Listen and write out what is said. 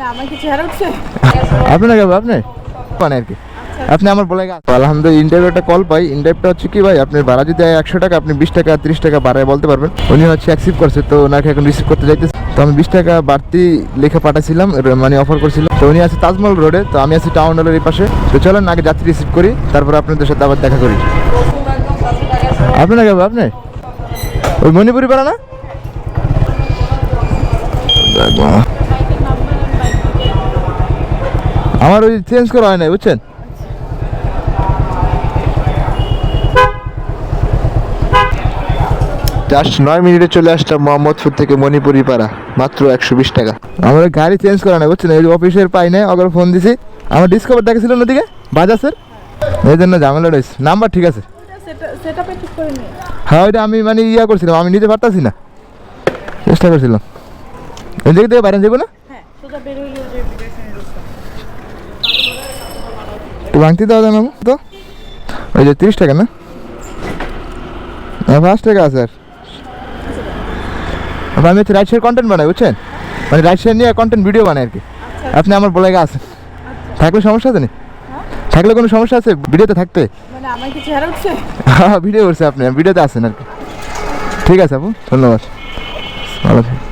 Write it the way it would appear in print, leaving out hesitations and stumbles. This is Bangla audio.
মানে আমার কি চেহারা উঠছে? আপনার কেমন আপনি মানে আর কি আপনি আমার বলে আলহামদুলিল্লাহ ইন্টারভিউটা কল পাই। ইন্টারভিউটা হচ্ছে কি ভাই, আপনার ভাড়া যদি 100 টাকা আপনি 20 টাকা 30 টাকা বাড়ায় বলতে পারবেন। উনি হচ্ছে অ্যাকসেপ্ট করছে, তো ওনাকে এখন রিসিভ করতে যাইতেছে। তো আমি 20 টাকা বাড়তি লেখা পাঠাইছিলাম, মানে অফার করছিলাম। তো উনি আছে তাজমহল রোডে, তো আমি আছি টাউন হলের এই পাশে। তো চলেন আগে যাত্রী রিসিভ করি, তারপর আপনাদের সাথে আবার দেখা করি। আপনার কেমন আপনি ওই মণিপুরি পাড়া না? আমার ওই চেঞ্জ করা হয় নাই বুঝছেন। জাস্ট 9 মিনিটে চলে আসলাম মোহাম্মদপুর থেকে মণিপুরি পাড়া, মাত্র 120 টাকা। আমার গাড়ি চেঞ্জ করা নাই বুঝছেন, এই অফিসের পাই নাই, ওকে ফোন দিছি। আমার ডিসকভার দেখেছিল ওদিকে বাজাজের, এই জন্য ঝামেলা রয়েছে। নাম্বার ঠিক আছে, হ্যাঁ ওইটা আমি মানে ইয়া করছিলাম, আমি নিতে পারতাছি না, চেষ্টা করছিলাম। এদিকে থেকে বাইরে যাবো না, একটু ভাঙতে দেওয়া যায় না তো? ওই যে 30 টাকা না, 5 টাকা আছে। আর আমি হচ্ছে রাইট সাইড কন্টেন্ট বানাই বুঝছেন, মানে রাইট সাইড নিয়ে কন্টেন্ট ভিডিও বানাই আর কি। আপনি আমার বলে আছেন, থাকলে সমস্যা আছে না? থাকলে কোনো সমস্যা আছে ভিডিওতে থাকতে? মানে আমার কি চেহারা উঠছে? হ্যাঁ ভিডিও করছে আপনি, ভিডিওতে আছেন আর কি। ঠিক আছে আপু, ধন্যবাদ, ভালো থাকবেন।